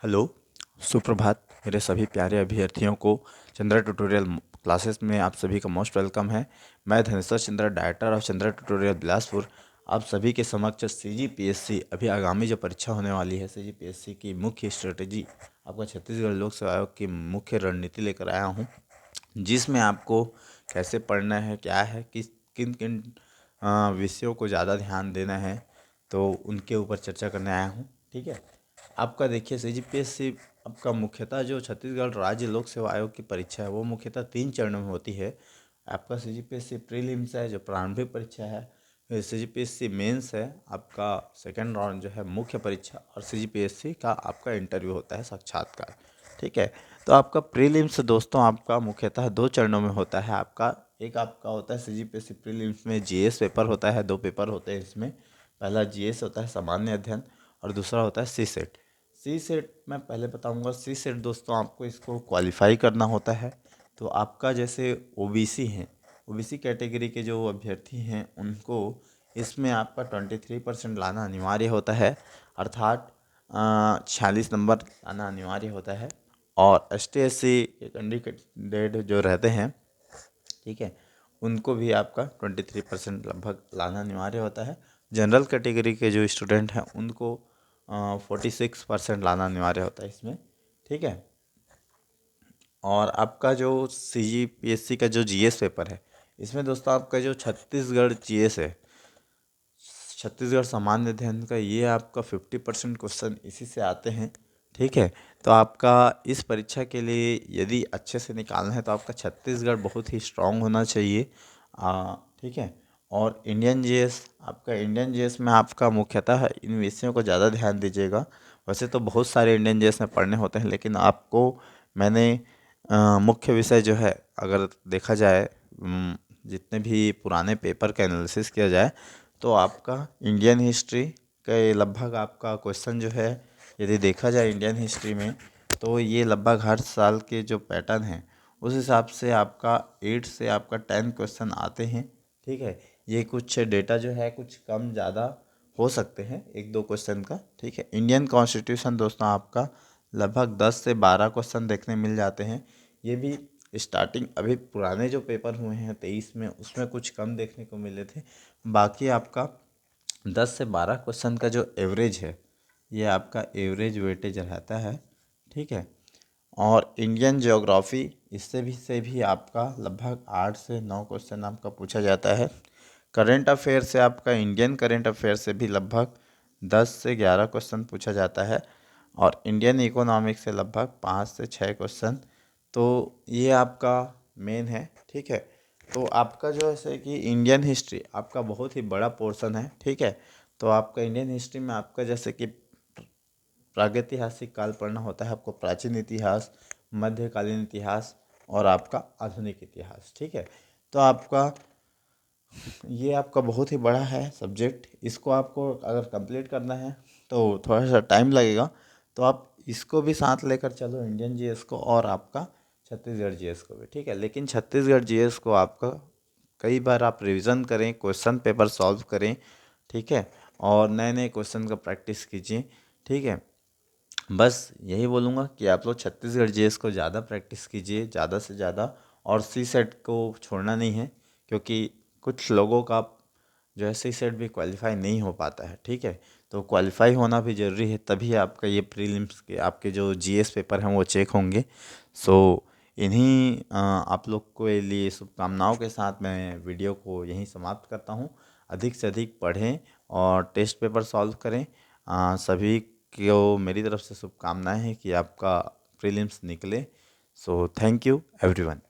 Hello, सुप्रभात मेरे सभी प्यारे अभ्यर्थियों को चंद्रा ट्यूटोरियल क्लासेस में आप सभी का मोस्ट वेलकम है। मैं Dhaneshwar Chandra, director of Chandra tutorial Bilaspur, आप सभी के समक्ष सीजीपीएससी अभी आगामी जो परीक्षा होने वाली है सीजीपीएससी की मुख्य स्ट्रेटजी, आपका छत्तीसगढ़ लोक सेवा आयोग की मुख्य रणनीति लेकर आया हूँ, जिसमें आपको कैसे पढ़ना है, क्या है, किन किन विषयों को ज़्यादा ध्यान देना है, तो उनके ऊपर चर्चा करने आया हूँ। ठीक है, आपका देखिए सीजीपीएससी आपका मुख्यतः जो छत्तीसगढ़ राज्य लोक सेवा आयोग की परीक्षा है वो मुख्यतः 3 चरणों में होती है। आपका सीजीपीएससी प्रीलिम्स है जो प्रारंभिक परीक्षा है, फिर सीजीपीएससी मेंस है आपका सेकेंड राउंड जो है मुख्य परीक्षा, और सीजीपीएससी का आपका इंटरव्यू होता है साक्षात्कार। ठीक है, तो आपका प्रीलिम्स दोस्तों आपका मुख्यतः 2 चरणों में होता है। आपका होता है सीजीपीएससी प्रीलिम्स में जीएस पेपर होता है, 2 पेपर होते हैं इसमें। पहला जीएस होता है सामान्य अध्ययन, और दूसरा होता है सी सेट। सी सेट मैं पहले बताऊंगा। सी सेट दोस्तों आपको इसको क्वालिफाई करना होता है। तो आपका जैसे ओबीसी हैं, ओबीसी कैटेगरी के जो अभ्यर्थी हैं उनको इसमें आपका 23% लाना अनिवार्य होता है, अर्थात 46 नंबर लाना अनिवार्य होता है। और S T S C candidate जो रहते हैं, ठीक है, उनको भी आपका 23% लगभग लाना अनिवार्य होता है। जनरल कैटेगरी के जो स्टूडेंट हैं उनको 46% लाना अनिवार्य होता है इसमें। ठीक है, और आपका जो सी जी पी एस सी का जो जीएस पेपर है, इसमें दोस्तों आपका जो छत्तीसगढ़ जीएस है, छत्तीसगढ़ सामान्य अध्ययन का, ये आपका 50% क्वेश्चन इसी से आते हैं। ठीक है, तो आपका इस परीक्षा के लिए यदि अच्छे से निकालना है तो आपका छत्तीसगढ़ बहुत ही स्ट्रांग होना चाहिए। ठीक है, और इंडियन जीएस, आपका इंडियन जीएस में आपका मुख्यतः इन विषयों को ज़्यादा ध्यान दीजिएगा। वैसे तो बहुत सारे इंडियन जीएस में पढ़ने होते हैं, लेकिन आपको मैंने मुख्य विषय जो है, अगर देखा जाए जितने भी पुराने पेपर का एनालिसिस किया जाए, तो आपका इंडियन हिस्ट्री के लगभग आपका क्वेश्चन जो है, यदि देखा जाए इंडियन हिस्ट्री में, तो ये लगभग हर साल के जो पैटर्न है उस हिसाब से आपका 8 से आपका 10 क्वेश्चन आते हैं। ठीक है, ये कुछ डेटा जो है कुछ कम ज़्यादा हो सकते हैं, 1-2 क्वेश्चन का। ठीक है, इंडियन कॉन्स्टिट्यूशन दोस्तों आपका लगभग 10 से 12 क्वेश्चन देखने मिल जाते हैं। ये भी स्टार्टिंग, अभी पुराने जो पेपर हुए हैं 23 में, उसमें कुछ कम देखने को मिले थे। बाकी आपका 10 से 12 क्वेश्चन का जो एवरेज है, ये आपका एवरेज वेटेज रहता है। ठीक है, और इंडियन ज्योग्राफी, इससे भी आपका लगभग 8 से 9 क्वेश्चन आपका पूछा जाता है। करंट अफेयर से आपका इंडियन करंट अफेयर से भी लगभग 10 से 11 क्वेश्चन पूछा जाता है, और इंडियन इकोनॉमिक्स से लगभग 5 से 6 क्वेश्चन। तो ये आपका मेन है। ठीक है, तो आपका जो है कि इंडियन हिस्ट्री आपका बहुत ही बड़ा पोर्शन है। ठीक है, तो आपका इंडियन हिस्ट्री में आपका जैसे कि प्रागैतिहासिक काल पढ़ना होता है आपको, प्राचीन इतिहास, मध्यकालीन इतिहास, और आपका आधुनिक इतिहास। ठीक है, तो आपका ये आपका बहुत ही बड़ा है सब्जेक्ट। इसको आपको अगर कंप्लीट करना है तो थोड़ा सा टाइम लगेगा, तो आप इसको भी साथ लेकर चलो, इंडियन जीएस को और आपका छत्तीसगढ़ जीएस को भी। ठीक है, लेकिन छत्तीसगढ़ जीएस को आपका कई बार आप रिवीजन करें, क्वेश्चन पेपर सॉल्व करें। ठीक है, और नए नए क्वेश्चन का प्रैक्टिस कीजिए। ठीक है, बस यही बोलूँगा कि आप लोग छत्तीसगढ़ जीएस को ज़्यादा प्रैक्टिस कीजिए, ज़्यादा से ज़्यादा, और सी सेट को छोड़ना नहीं है, क्योंकि कुछ लोगों का जो है सी सेट भी क्वालिफाई नहीं हो पाता है। ठीक है, तो क्वालिफाई होना भी ज़रूरी है, तभी आपका ये प्रीलिम्स के आपके जो जीएस पेपर हैं वो चेक होंगे। सो इन्हीं आप लोग के लिए शुभकामनाओं के साथ मैं वीडियो को यहीं समाप्त करता हूँ। अधिक से अधिक पढ़ें और टेस्ट पेपर सॉल्व करें। सभी को मेरी तरफ से शुभकामनाएं हैं कि आपका प्रीलिम्स निकले। So thank you everyone.